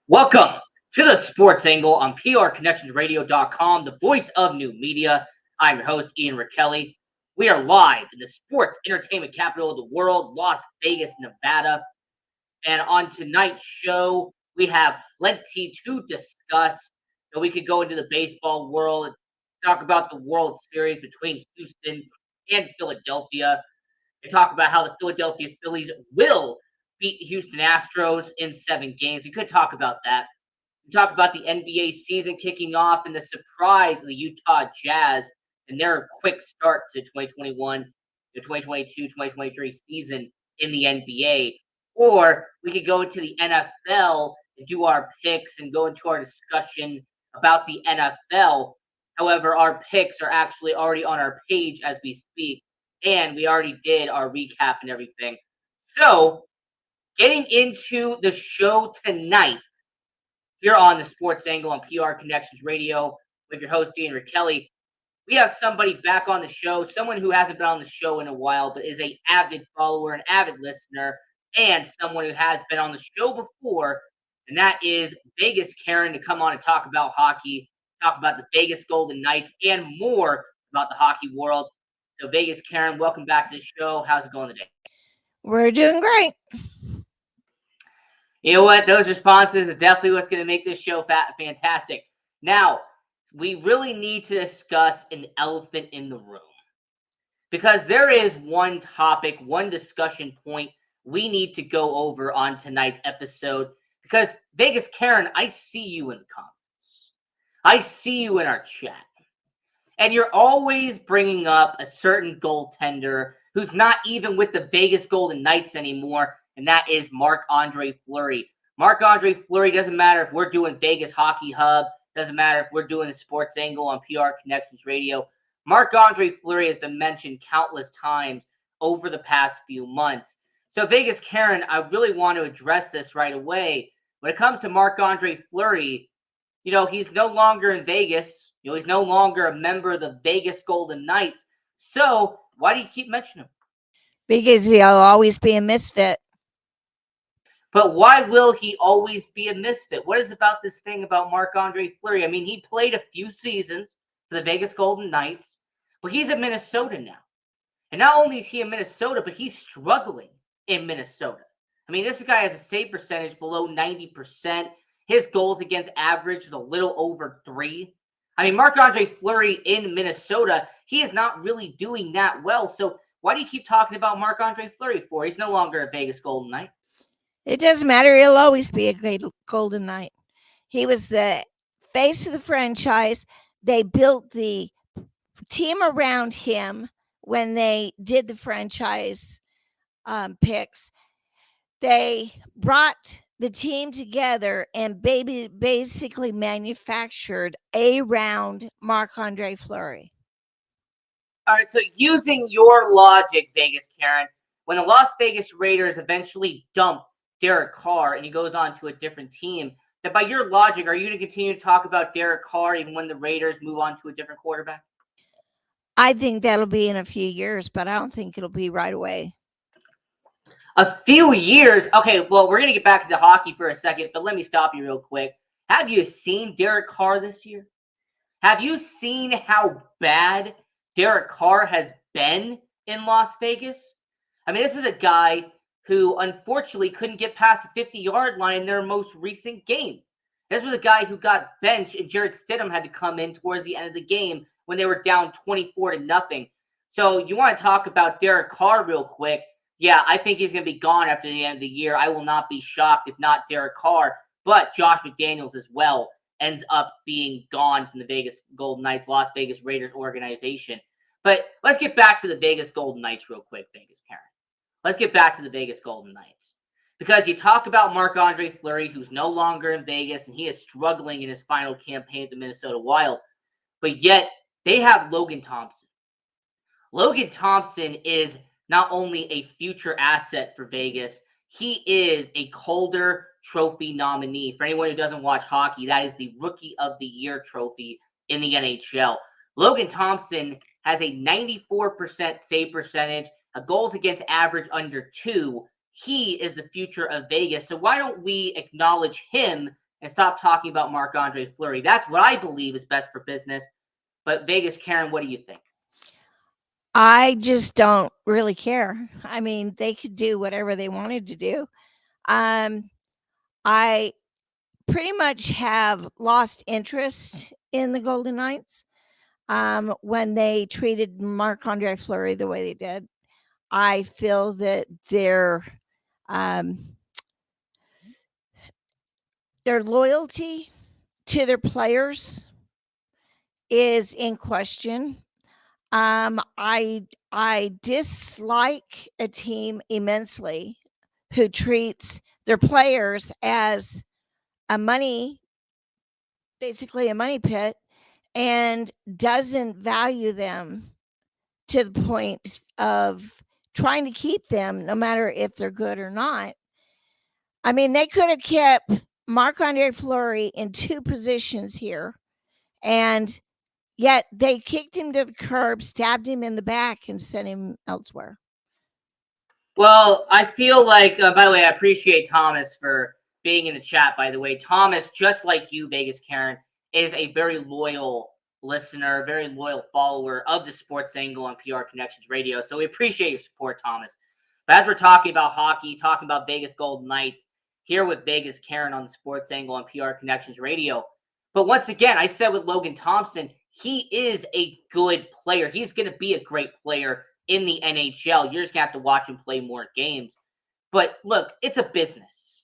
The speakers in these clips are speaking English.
Welcome to the Sports Angle on PRConnectionsRadio.com, the voice of new media. I'm your host, Ian Rakelli. We are live in the sports entertainment capital of the world, Las Vegas, Nevada. And on tonight's show, we have plenty to discuss. So we could go into the baseball world and talk about the World Series between Houston and Philadelphia, and talk about how the Philadelphia Phillies will beat the Houston Astros in 7 games. We could talk about that. We talk about the NBA season kicking off and the surprise of the Utah Jazz and their quick start to 2021, the 2022, 2023 season in the NBA. Or we could go into the NFL and do our picks and go into our discussion about the NFL. However, our picks are actually already on our page as we speak, and we already did our recap and everything. So, getting into the show tonight here on the Sports Angle on PR Connections Radio with your host, Ian Rakelli. We have somebody back on the show, someone who hasn't been on the show in a while, but is an avid follower, an avid listener, and someone who has been on the show before, and that is Vegas Karen, to come on and talk about hockey, talk about the Vegas Golden Knights, and more about the hockey world. So, Vegas Karen, welcome back to the show. How's it going today? We're doing great. You know what? Those responses are definitely what's going to make this show fantastic. Now, we really need to discuss an elephant in the room, because there is one topic, one discussion point we need to go over on tonight's episode. Because, Vegas Karen, I see you in the comments. I see you in our chat. And you're always bringing up a certain goaltender who's not even with the Vegas Golden Knights anymore, and that is Marc-Andre Fleury. Marc-Andre Fleury, doesn't matter if we're doing Vegas Hockey Hub, doesn't matter if we're doing the Sports Angle on PR Connections Radio. Marc-Andre Fleury has been mentioned countless times over the past few months. So, Vegas Karen, I really want to address this right away. When it comes to Marc-Andre Fleury, you know, he's no longer in Vegas. You know, he's no longer a member of the Vegas Golden Knights. So, why do you keep mentioning him? Because he'll always be a misfit. But why will he always be a misfit? What is about this thing about Marc-Andre Fleury? I mean, he played a few seasons for the Vegas Golden Knights, but he's in Minnesota now. And not only is he in Minnesota, but he's struggling in Minnesota. I mean, this guy has a save percentage below 90%. His goals against average is a little over 3. I mean, Marc-Andre Fleury in Minnesota, he is not really doing that well. So why do you keep talking about Marc-Andre Fleury for? He's no longer a Vegas Golden Knight. It doesn't matter. He'll always be a great Golden Knight. He was the face of the franchise. They built the team around him when they did the franchise picks. They brought the team together and basically manufactured around Marc-Andre Fleury. All right, so using your logic, Vegas Karen, when the Las Vegas Raiders eventually dump Derek Carr and he goes on to a different team, that by your logic, are you going to continue to talk about Derek Carr even when the Raiders move on to a different quarterback? I think that'll be in a few years, but I don't think it'll be right away. A few years? Okay, well, we're going to get back into hockey for a second, but let me stop you real quick. Have you seen Derek Carr this year? Have you seen how bad Derek Carr has been in Las Vegas? I mean, this is a guy who unfortunately couldn't get past the 50-yard line in their most recent game. This was a guy who got benched, and Jared Stidham had to come in towards the end of the game when they were down 24-0. So you want to talk about Derek Carr real quick. Yeah, I think he's going to be gone after the end of the year. I will not be shocked if not Derek Carr, but Josh McDaniels as well ends up being gone from the Vegas Golden Knights, Las Vegas Raiders organization. But let's get back to the Vegas Golden Knights real quick, Vegas Karen. Let's get back to the Vegas Golden Knights. Because you talk about Marc-Andre Fleury, who's no longer in Vegas, and he is struggling in his final campaign at the Minnesota Wild. But yet, they have Logan Thompson. Logan Thompson is not only a future asset for Vegas, he is a Calder Trophy nominee. For anyone who doesn't watch hockey, that is the Rookie of the Year trophy in the NHL. Logan Thompson has a 94% save percentage, a goals against average under 2. He is the future of Vegas. So why don't we acknowledge him and stop talking about Marc-Andre Fleury? That's what I believe is best for business. But Vegas, Karen, what do you think? I just don't really care. I mean, they could do whatever they wanted to do. I pretty much have lost interest in the Golden Knights when they treated Marc-Andre Fleury the way they did. I feel that their loyalty to their players is in question. I dislike a team immensely who treats their players as basically a money pit, and doesn't value them to the point of trying to keep them no matter if they're good or not. I mean, they could have kept Marc-Andre Fleury in 2 positions here, and yet they kicked him to the curb, stabbed him in the back, and sent him elsewhere. Well, I feel like, by the way, I appreciate Thomas for being in the chat, by the way. Thomas, just like you, Vegas Karen, is a very loyal listener, very loyal follower of the Sports Angle on PR Connections Radio. So we appreciate your support, Thomas. But as we're talking about hockey, talking about Vegas Golden Knights, here with Vegas Karen on the Sports Angle on PR Connections Radio. But once again, I said with Logan Thompson, he is a good player. He's going to be a great player in the NHL. You're just going to have to watch him play more games. But look, it's a business.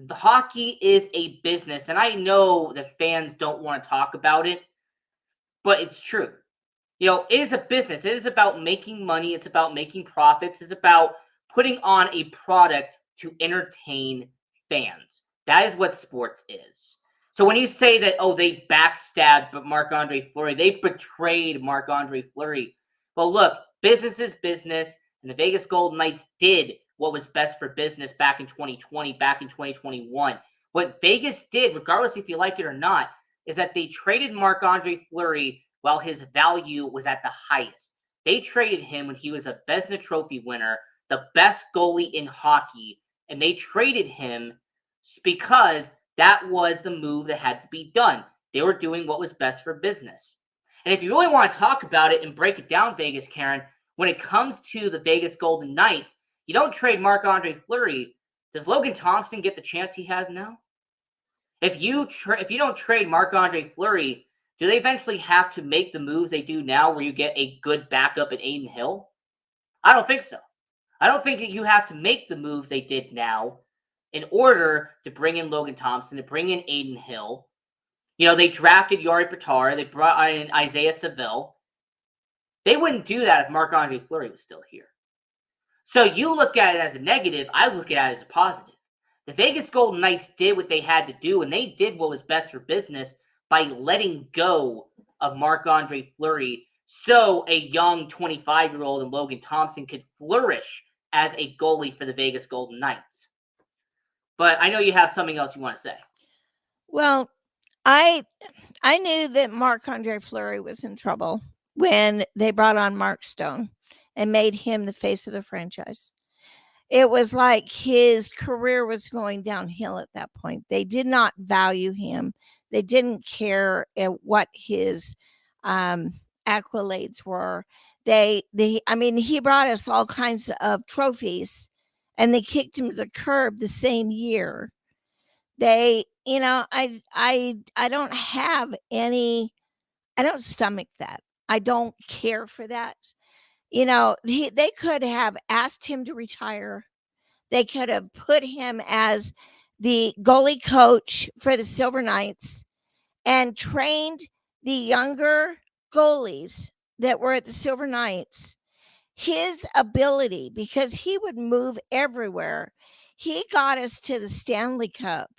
The hockey is a business. And I know that fans don't want to talk about it, but it's true. You know, it is a business. It is about making money. It's about making profits. It's about putting on a product to entertain fans. That is what sports is. So when you say that, oh, they backstabbed Marc-Andre Fleury, they betrayed Marc-Andre Fleury. Well, look, business is business, and the Vegas Golden Knights did what was best for business back in 2020, back in 2021. What Vegas did, regardless if you like it or not, is that they traded Marc-Andre Fleury while his value was at the highest. They traded him when he was a Vezina Trophy winner, the best goalie in hockey, and they traded him because that was the move that had to be done. They were doing what was best for business. And if you really want to talk about it and break it down, Vegas Karen, when it comes to the Vegas Golden Knights, you don't trade Marc-Andre Fleury. Does Logan Thompson get the chance he has now? If you don't trade Marc-Andre Fleury, do they eventually have to make the moves they do now where you get a good backup in Adin Hill? I don't think so. I don't think that you have to make the moves they did now in order to bring in Logan Thompson, to bring in Adin Hill. You know, they drafted Yari Pitar. They brought in Isaiah Seville. They wouldn't do that if Marc-Andre Fleury was still here. So you look at it as a negative. I look at it as a positive. The Vegas Golden Knights did what they had to do, and they did what was best for business by letting go of Marc-Andre Fleury so a young 25-year-old and Logan Thompson could flourish as a goalie for the Vegas Golden Knights. But I know you have something else you want to say. Well, I knew that Marc-Andre Fleury was in trouble when they brought on Mark Stone and made him the face of the franchise. It was like his career was going downhill at that point. They did not value him. They didn't care what his accolades were. He brought us all kinds of trophies, and they kicked him to the curb the same year. I don't have any. I don't stomach that. I don't care for that. You know, they could have asked him to retire. They could have put him as the goalie coach for the Silver Knights and trained the younger goalies that were at the Silver Knights. His ability, because he would move everywhere, he got us to the Stanley Cup.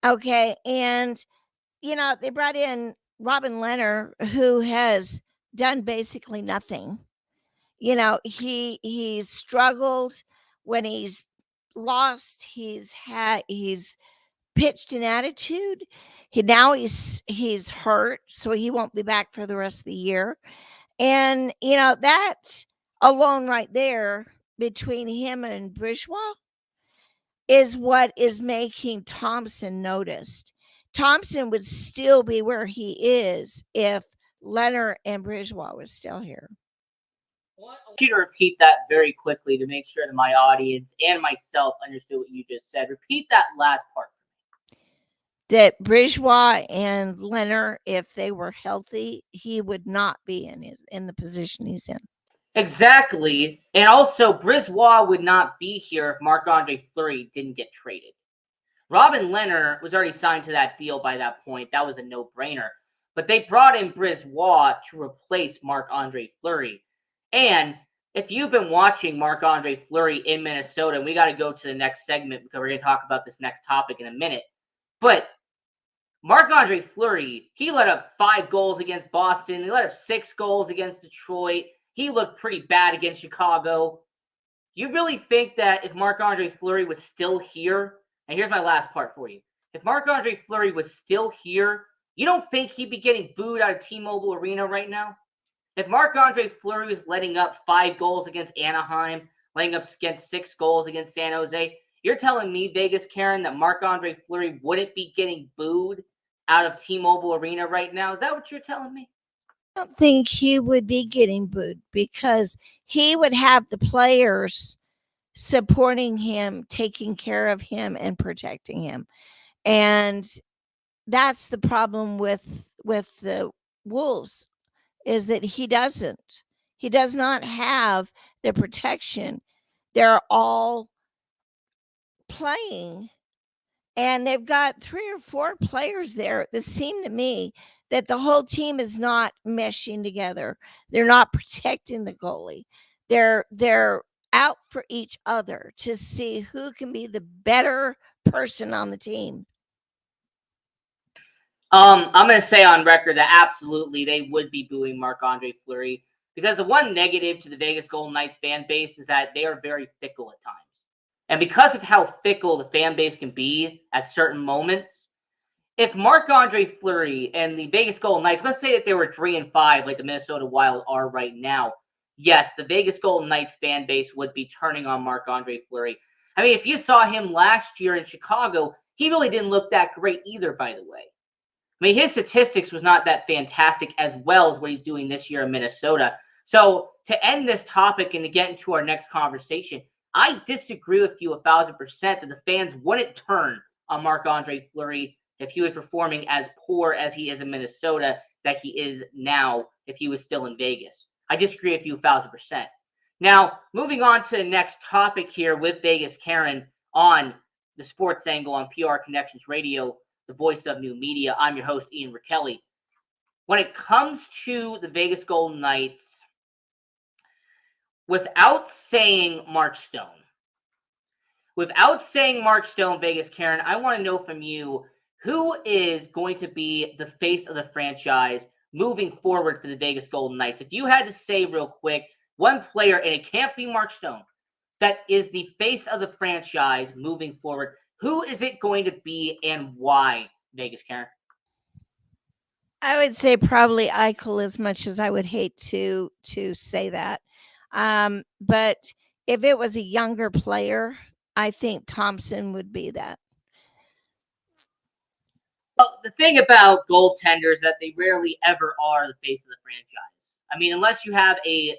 Okay. And, you know, they brought in Robin Lehner, who has done basically nothing. You know, he's struggled when he's lost. He's pitched an attitude. He's hurt, so he won't be back for the rest of the year. And you know that alone right there between him and Bridgewater is what is making Thompson noticed. Thompson would still be where he is if Leonard and Bridgewater was still here. I want you to repeat that very quickly to make sure that my audience and myself understood what you just said. Repeat that last part. That Bridgewater and Leonard, if they were healthy, he would not be in the position he's in. Exactly. And also, Brisbois would not be here if Marc-Andre Fleury didn't get traded. Robin Leonard was already signed to that deal by that point. That was a no-brainer. But they brought in Brisbois to replace Marc-Andre Fleury. And if you've been watching Marc-Andre Fleury in Minnesota, and we got to go to the next segment because we're going to talk about this next topic in a minute. But Marc-Andre Fleury, he let up 5 goals against Boston. He let up 6 goals against Detroit. He looked pretty bad against Chicago. You really think that if Marc-Andre Fleury was still here, and here's my last part for you. If Marc-Andre Fleury was still here, you don't think he'd be getting booed out of T-Mobile Arena right now? If Marc-Andre Fleury was letting up 5 goals against Anaheim, letting up against 6 goals against San Jose, you're telling me, Vegas Karen, that Marc-Andre Fleury wouldn't be getting booed out of T-Mobile Arena right now? Is that what you're telling me? I don't think he would be getting booed because he would have the players supporting him, taking care of him, and protecting him. And that's the problem with the Wolves, is that he doesn't. He does not have the protection. They're all playing, and they've got 3 or 4 players there that seem to me that the whole team is not meshing together. They're not protecting the goalie. They're out for each other to see who can be the better person on the team. I'm going to say on record that absolutely they would be booing Marc-Andre Fleury, because the one negative to the Vegas Golden Knights fan base is that they are very fickle at times. And because of how fickle the fan base can be at certain moments, if Marc-Andre Fleury and the Vegas Golden Knights, let's say that they were 3-5 like the Minnesota Wild are right now, yes, the Vegas Golden Knights fan base would be turning on Marc-Andre Fleury. I mean, if you saw him last year in Chicago, he really didn't look that great either, by the way. I mean, his statistics was not that fantastic as well as what he's doing this year in Minnesota. So to end this topic and to get into our next conversation, I disagree with you 1,000% that the fans wouldn't turn on Marc-Andre Fleury if he was performing as poor as he is in Minnesota that he is now if he was still in Vegas. I disagree with you 1,000%. Now, moving on to the next topic here with Vegas Karen on the Sports Angle on PR Connections Radio, the voice of new media. I'm your host, Ian Rakelli. When it comes to the Vegas Golden Knights, without saying Mark Stone, Vegas Karen, I want to know from you, who is going to be the face of the franchise moving forward for the Vegas Golden Knights? If you had to say real quick, one player, and it can't be Mark Stone, that is the face of the franchise moving forward, who is it going to be and why, Vegas Karen? I would say probably Eichel, as much as I would hate to say that. But if it was a younger player, I think Thompson would be that. Well, the thing about goaltenders is that they rarely ever are the face of the franchise. I mean, unless you have a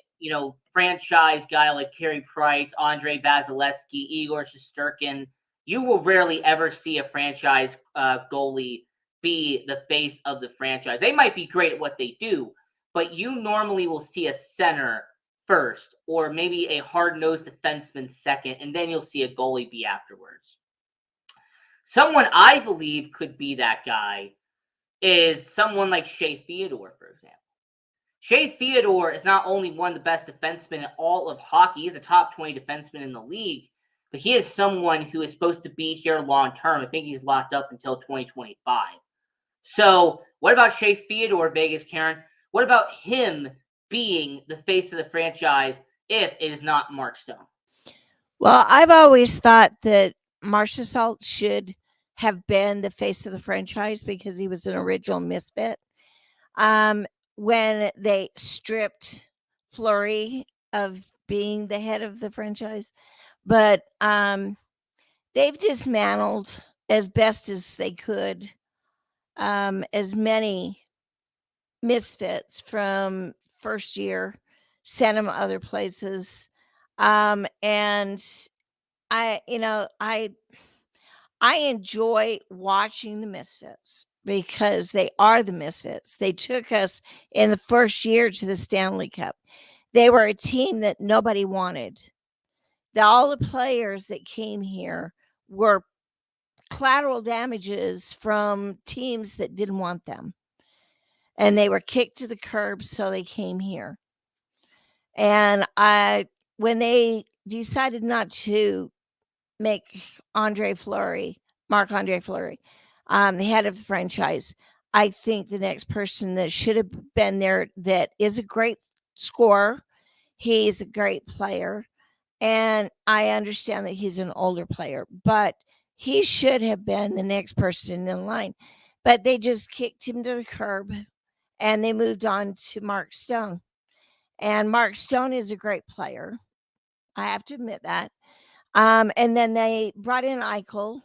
franchise guy like Carey Price, Andre Vasilevsky, Igor Shesterkin, you will rarely ever see a franchise goalie be the face of the franchise. They might be great at what they do, but you normally will see a center first, or maybe a hard-nosed defenseman second, and then you'll see a goalie be afterwards. Someone I believe could be that guy is someone like Shea Theodore, for example. Shea Theodore is not only one of the best defensemen in all of hockey, he's a top 20 defenseman in the league, but he is someone who is supposed to be here long-term. I think he's locked up until 2025. So what about Shea Theodore, Vegas Karen? What about him being the face of the franchise if it is not Mark Stone? Well, I've always thought that Marchessault should have been the face of the franchise because he was an original misfit. When they stripped Fleury of being the head of the franchise. But they've dismantled as best as they could as many misfits from first year, sent them other places. And I enjoy watching the misfits because they are the misfits. They took us in the first year to the Stanley Cup. They were a team that nobody wanted. All the players that came here were collateral damages from teams that didn't want them. And they were kicked to the curb, so they came here. And when they decided not to make Marc-Andre Fleury, the head of the franchise, I think the next person that should have been there, that is a great scorer, he's a great player, and I understand that he's an older player, but he should have been the next person in line. But they just kicked him to the curb, and they moved on to Mark Stone. And Mark Stone is a great player. I have to admit that. And then they brought in Eichel,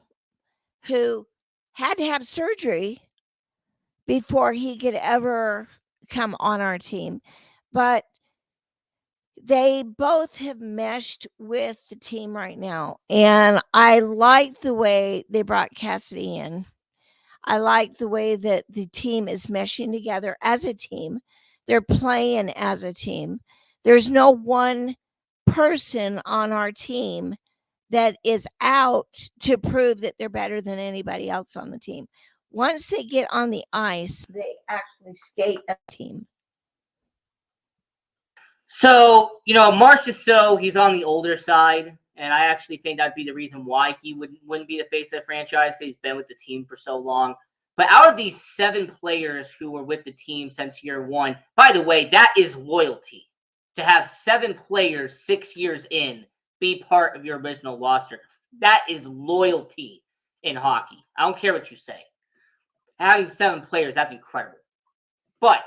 who had to have surgery before he could ever come on our team. But they both have meshed with the team right now. And I like the way they brought Cassidy in. I like the way that the team is meshing together as a team. They're playing as a team. There's no one person on our team that is out to prove that they're better than anybody else on the team. Once they get on the ice, they actually skate as a team. So, Marchessault, he's on the older side, and I actually think that'd be the reason why he wouldn't be the face of the franchise, because he's been with the team for so long. But out of these 7 players who were with the team since year 1, by the way, that is loyalty. To have 7 players 6 years in be part of your original roster, that is loyalty in hockey. I don't care what you say. Having 7 players, that's incredible. But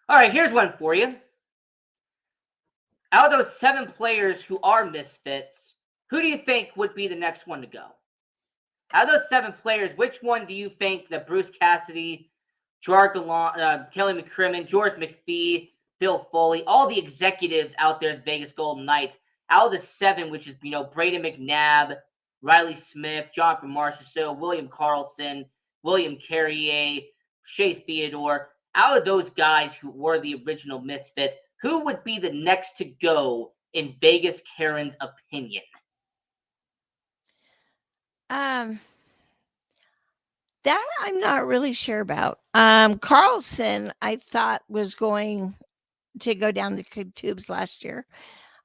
all right, here's one for you. Out of those 7 players who are misfits, who do you think would be the next one to go? Out of those 7 players, which one do you think that Bruce Cassidy, Gerard Gallant, Kelly McCrimmon, George McPhee, Bill Foley, all the executives out there at Vegas Golden Knights, out of the 7, which is, Braden McNabb, Riley Smith, Jonathan Marchessault, William Karlsson, William Carrier, Shea Theodore, out of those guys who were the original misfits, who would be the next to go in Vegas Karen's opinion? That I'm not really sure about. Karlsson, I thought, was going to go down the tubes last year.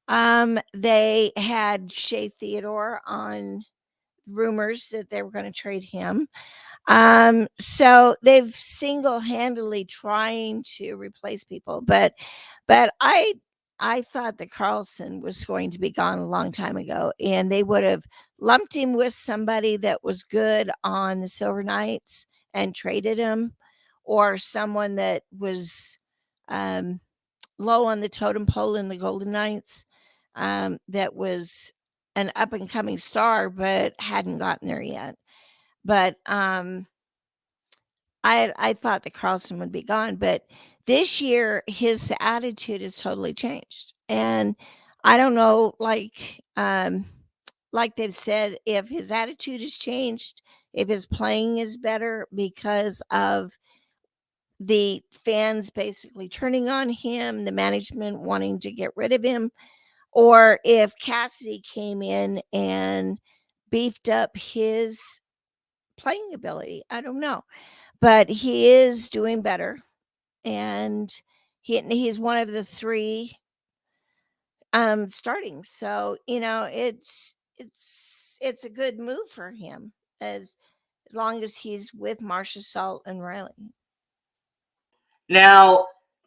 They had Shea Theodore on rumors that they were going to trade him. So they've single-handedly trying to replace people, but I thought that Karlsson was going to be gone a long time ago, and they would have lumped him with somebody that was good on the Silver Knights and traded him, or someone that was low on the totem pole in the Golden Knights, that was an up-and-coming star but hadn't gotten there yet. But I thought that Karlsson would be gone, but this year his attitude has totally changed, and I don't know, like they've said, if his attitude has changed, if his playing is better because of the fans basically turning on him, the management wanting to get rid of him, or if Cassidy came in and beefed up his playing ability. I don't know, but he is doing better, and he's one of the 3 starting. So it's a good move for him, as long as he's with Marchessault and Riley. Now,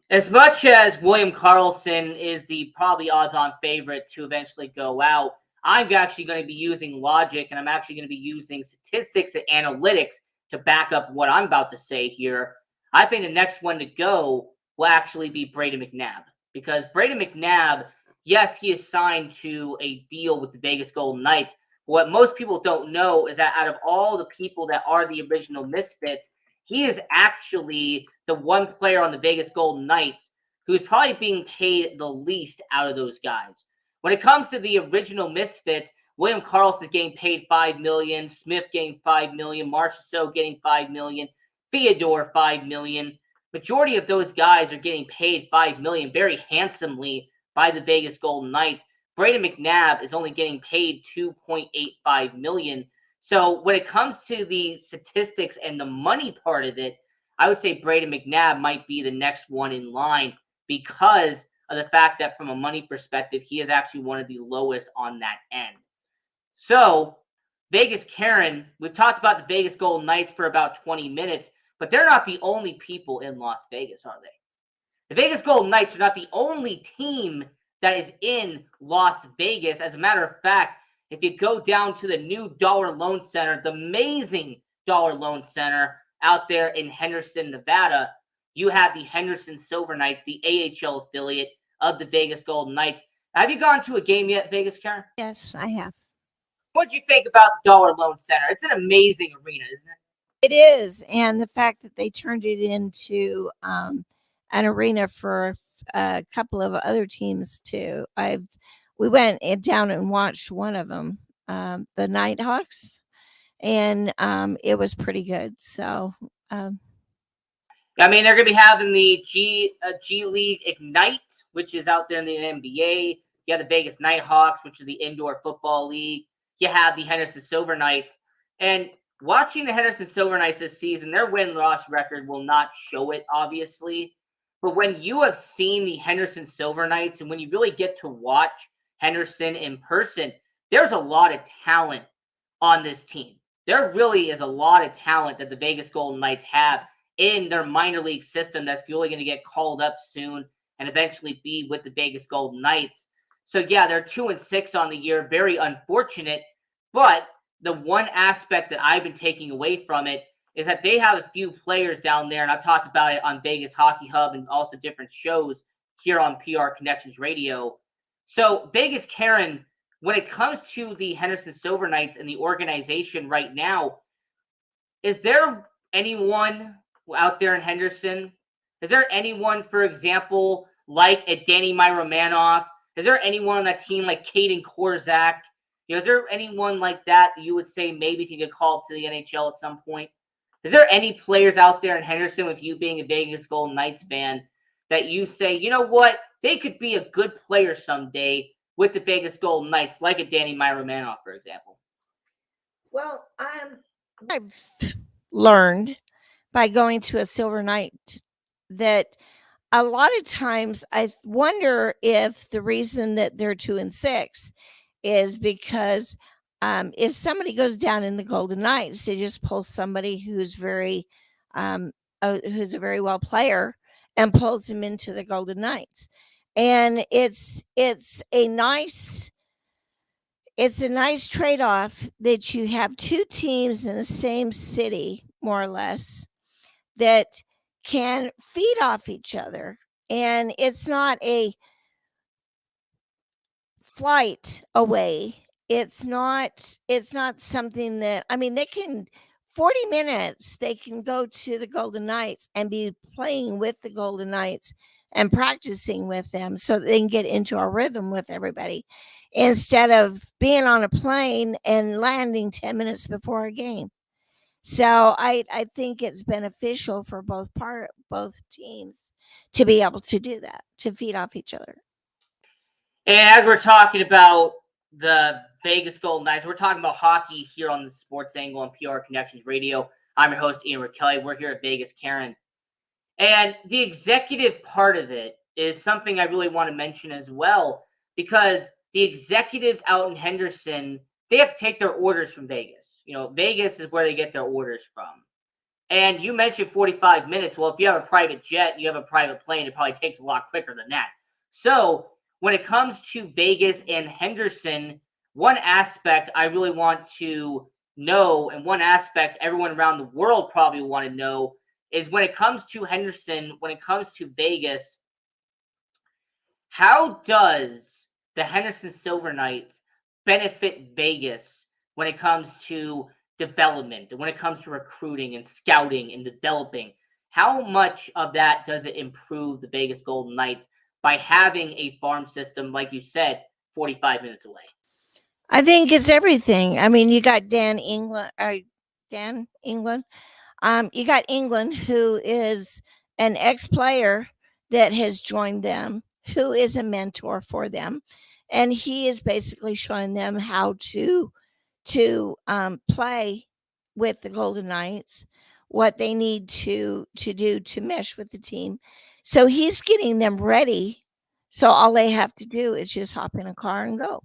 as much as William Karlsson is the probably odds-on favorite to eventually go out, I'm actually going to be using logic, and I'm actually going to be using statistics and analytics to back up what I'm about to say here. I think the next one to go will actually be Braden McNabb, because Braden McNabb, yes, he is signed to a deal with the Vegas Golden Knights. What most people don't know is that out of all the people that are the original Misfits, he is actually the one player on the Vegas Golden Knights who's probably being paid the least out of those guys. When it comes to the original Misfits, William Karlsson is getting paid $5 million, Smith getting $5 million, Marchessault getting $5 million, Theodore $5 million. Majority of those guys are getting paid $5 million very handsomely by the Vegas Golden Knights. Braden McNabb is only getting paid $2.85 million. So when it comes to the statistics and the money part of it, I would say Braden McNabb might be the next one in line because of the fact that from a money perspective, he is actually one of the lowest on that end. So Vegas Karen, we've talked about the Vegas Golden Knights for about 20 minutes, but they're not the only people in Las Vegas, are they? The Vegas Golden Knights are not the only team that is in Las Vegas. As a matter of fact, if you go down to the new Dollar Loan Center, the amazing Dollar Loan Center out there in Henderson, Nevada, you have the Henderson Silver Knights, the AHL affiliate of the Vegas Golden Knights. Have you gone to a game yet, Vegas, Karen? Yes, I have. What do you think about the Dollar Loan Center? It's an amazing arena, isn't it? It is, and the fact that they turned it into an arena for a couple of other teams too. We went down and watched one of them, the Nighthawks, and it was pretty good. So. I mean, they're going to be having the G League Ignite, which is out there in the NBA. You have the Vegas Nighthawks, which is the indoor football league. You have the Henderson Silver Knights. And watching the Henderson Silver Knights this season, their win-loss record will not show it, obviously. But when you have seen the Henderson Silver Knights and when you really get to watch Henderson in person, there's a lot of talent on this team. There really is a lot of talent that the Vegas Golden Knights have in their minor league system that's really going to get called up soon and eventually be with the Vegas Golden Knights. So, yeah, they're 2-6 on the year. Very unfortunate. But the one aspect that I've been taking away from it is that they have a few players down there, and I've talked about it on Vegas Hockey Hub and also different shows here on PR Connections Radio. So, Vegas Karen, when it comes to the Henderson Silver Knights and the organization right now, is there anyone out there in Henderson? Is there anyone, for example, like a Danny Myromanoff? Is there anyone on that team like Caden Korzak? Is there anyone like that you would say maybe can get called to the NHL at some point? Is there any players out there in Henderson, with you being a Vegas Golden Knights fan, that you say, you know what, they could be a good player someday with the Vegas Golden Knights, like a Danny Myromanoff, for example? Well, I've learned by going to a Silver Knight that a lot of times I wonder if the reason that they're 2-6 is because if somebody goes down in the Golden Knights, they just pull somebody who's who's a very well player and pulls him into the Golden Knights. And it's a nice trade-off that you have two teams in the same city, more or less, that can feed off each other. And it's not a flight away. It's not something that, I mean, they can 40 minutes, they can go to the Golden Knights and be playing with the Golden Knights and practicing with them so they can get into a rhythm with everybody instead of being on a plane and landing 10 minutes before a game. So I think it's beneficial for both teams to be able to do that, to feed off each other. And as we're talking about the Vegas Golden Knights, we're talking about hockey here on the Sports Angle on PR Connections Radio. I'm your host, Ian Kelly. We're here at Vegas Karen. And the executive part of it is something I really want to mention as well, because the executives out in Henderson, they have to take their orders from Vegas. Vegas is where they get their orders from. And you mentioned 45 minutes. Well, if you have a private jet, you have a private plane, it probably takes a lot quicker than that. So when it comes to Vegas and Henderson, one aspect I really want to know, and one aspect everyone around the world probably want to know, is when it comes to Henderson, when it comes to Vegas, how does the Henderson Silver Knights benefit Vegas when it comes to development and when it comes to recruiting and scouting and developing? How much of that does it improve the Vegas Golden Knights by having a farm system, like you said, 45 minutes away? I think it's everything. I mean, you got Dan England. Dan England. You got England, who is an ex-player that has joined them, who is a mentor for them, and he is basically showing them how to play with the Golden Knights, what they need to do to mesh with the team. So he's getting them ready. So all they have to do is just hop in a car and go.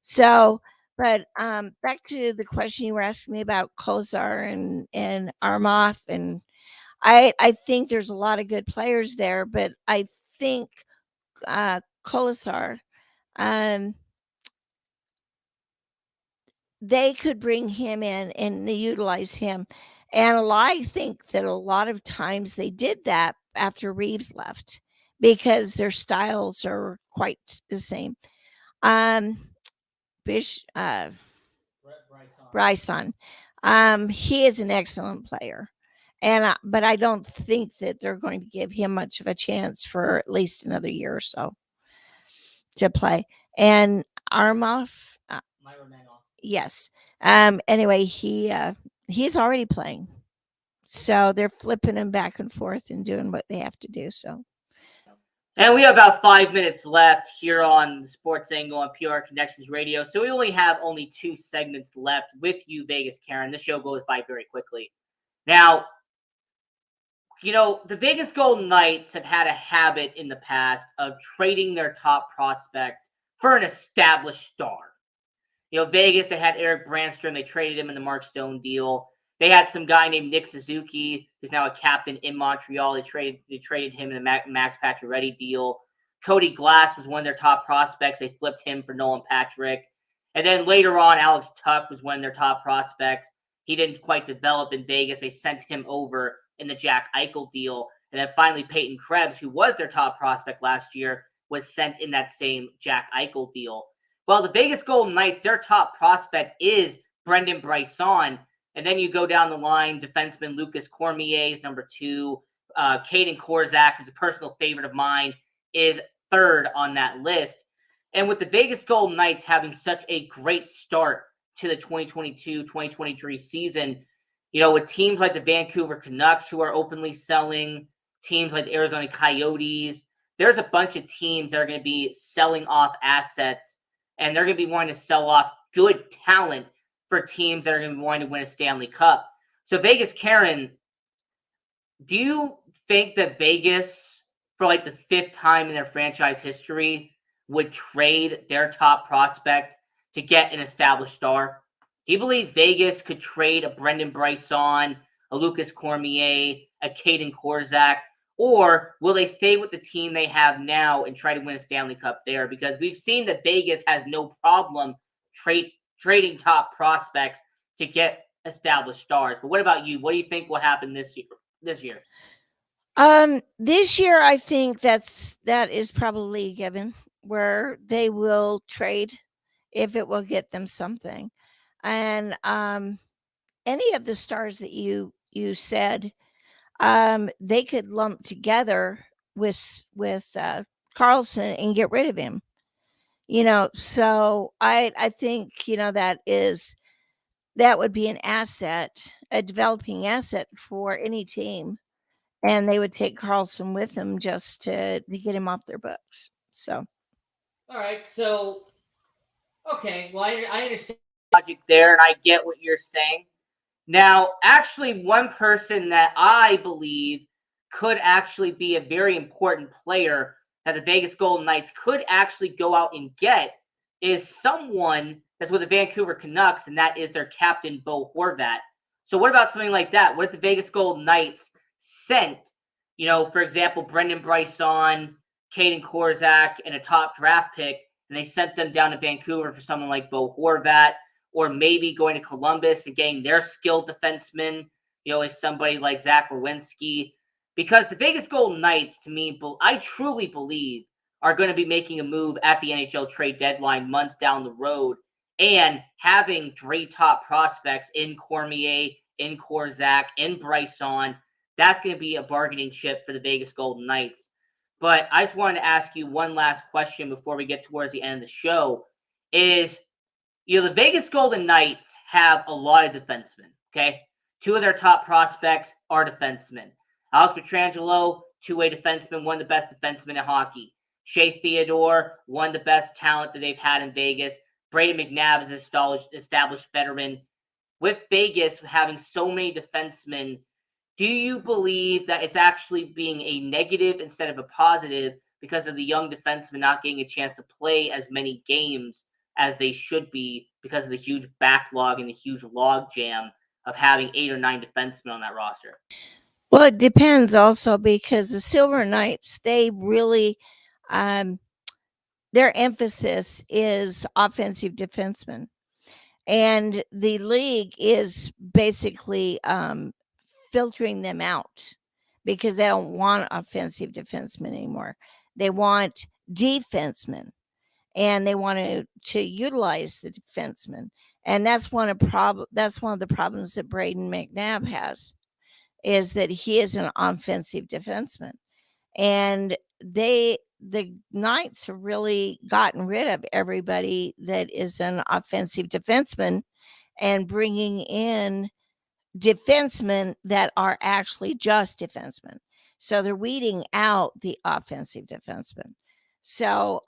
So, but back to the question you were asking me about Kozar and Armoff, and I think there's a lot of good players there, but I think Colasar, um, they could bring him in and utilize him. And I think that a lot of times they did that after Reeves left because their styles are quite the same. Bish, Bryson, he is an excellent player. And but I don't think that they're going to give him much of a chance for at least another year or so to play. And Armoff, yes. Anyway, he's already playing, so they're flipping him back and forth and doing what they have to do. So, and we have about 5 minutes left here on the Sports Angle on PR Connections Radio. So we only 2 segments left with you, Vegas Karen. This show goes by very quickly. Now, the Vegas Golden Knights have had a habit in the past of trading their top prospect for an established star. Vegas, they had Eric Brandstrom. They traded him in the Mark Stone deal. They had some guy named Nick Suzuki, who's now a captain in Montreal. They traded him in the Max Pacioretty deal. Cody Glass was one of their top prospects. They flipped him for Nolan Patrick. And then later on, Alex Tuch was one of their top prospects. He didn't quite develop in Vegas. They sent him over in the Jack Eichel deal. And then finally, Peyton Krebs, who was their top prospect last year, was sent in that same Jack Eichel deal. Well, the Vegas Golden Knights, their top prospect is Brendan Brisson. And then you go down the line, defenseman Lucas Cormier is number 2. Caden Korzak, who's a personal favorite of mine, is 3rd on that list. And with the Vegas Golden Knights having such a great start to the 2022-2023 season, with teams like the Vancouver Canucks who are openly selling, teams like the Arizona Coyotes, there's a bunch of teams that are going to be selling off assets, and they're going to be wanting to sell off good talent for teams that are going to be wanting to win a Stanley Cup. So Vegas, Karen, do you think that Vegas, for like the 5th time in their franchise history, would trade their top prospect to get an established star? Do you believe Vegas could trade a Brendan Brisson, a Lucas Cormier, a Caden Korzak, or will they stay with the team they have now and try to win a Stanley Cup there? Because we've seen that Vegas has no problem trading top prospects to get established stars. But what about you? What do you think will happen this year? This year, I think that is probably a given, where they will trade if it will get them something. And any of the stars that you said, they could lump together with Carlson and get rid of him. So I think that would be an asset, a developing asset for any team, and they would take Carlson with them just to get him off their books. So, all right. So, okay. Well, I understand the logic there, and I get what you're saying. Now, actually, one person that I believe could actually be a very important player that the Vegas Golden Knights could actually go out and get is someone that's with the Vancouver Canucks, and that is their captain, Bo Horvat. So what about something like that? What if the Vegas Golden Knights sent, for example, Brendan Brisson, Caden Korzak, and a top draft pick, and they sent them down to Vancouver for someone like Bo Horvat, or maybe going to Columbus and getting their skilled defenseman, like somebody like Zach Werenski. Because the Vegas Golden Knights, to me, I truly believe, are going to be making a move at the NHL trade deadline months down the road, and having great top prospects in Cormier, in Korzak, in Bryson, that's going to be a bargaining chip for the Vegas Golden Knights. But I just wanted to ask you one last question before we get towards the end of the show. Is, the Vegas Golden Knights have a lot of defensemen, okay? Two of their top prospects are defensemen. Alex Pietrangelo, two-way defenseman, one of the best defensemen in hockey. Shea Theodore, one of the best talent that they've had in Vegas. Brayden McNabb is an established veteran. With Vegas having so many defensemen, do you believe that it's actually being a negative instead of a positive because of the young defensemen not getting a chance to play as many games as they should be because of the huge backlog and the huge log jam of having 8 or 9 defensemen on that roster? Well, it depends also because the Silver Knights, they really, their emphasis is offensive defensemen. And the league is basically filtering them out because they don't want offensive defensemen anymore. They want defensemen, and they want to utilize the defensemen. And that's one of the problems that Brayden McNabb has, is that he is an offensive defenseman. And the Knights have really gotten rid of everybody that is an offensive defenseman and bringing in defensemen that are actually just defensemen. So they're weeding out the offensive defensemen. So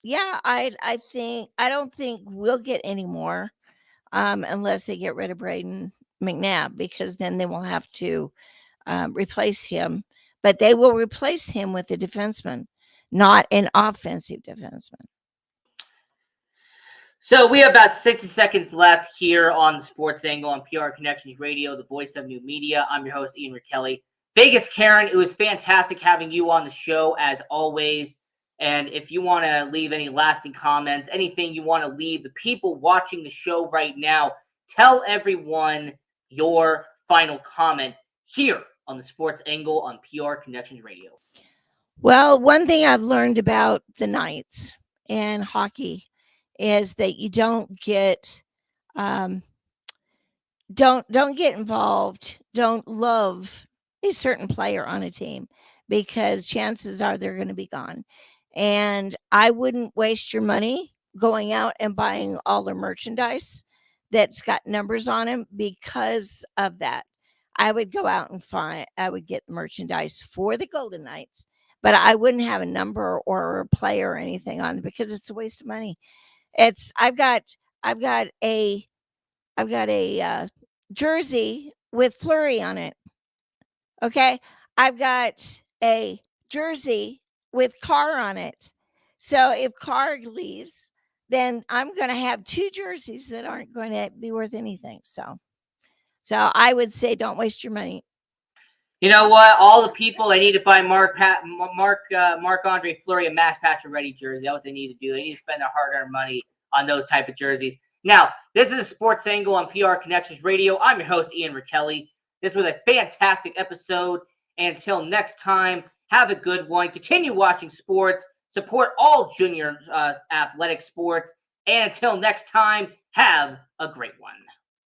yeah, I don't think we'll get any more unless they get rid of Brayden McNabb, because then they will have to replace him. But they will replace him with a defenseman, not an offensive defenseman. So we have about 60 seconds left here on the Sports Angle on PR Connections Radio, the voice of new media. I'm your host, Ian Kelly. Vegas Karen, it was fantastic having you on the show as always. And if you want to leave any lasting comments, anything you want to leave the people watching the show right now, tell everyone your final comment here on the Sports Angle on PR Connections Radio. Well, one thing I've learned about the Knights and hockey is that you don't get don't get involved, don't love a certain player on a team, because chances are they're going to be gone. And I wouldn't waste your money going out and buying all the merchandise that's got numbers on them because of that. I would go out and I would get merchandise for the Golden Knights, but I wouldn't have a number or a player or anything on it because it's a waste of money. I've got a jersey with Fleury on it. Okay, I've got a jersey with Carr on it. So if Carr leaves, then I'm going to have 2 jerseys that aren't going to be worth anything. So I would say don't waste your money. You know what? All the people, they need to buy Marc-Andre Fleury a Max Pacioretty jersey. That's what they need to do. They need to spend their hard-earned money on those type of jerseys. Now, this is a Sports Angle on PR Connections Radio. I'm your host, Ian Kelly. This was a fantastic episode. And until next time, have a good one. Continue watching sports. Support all junior athletic sports. And until next time, have a great one.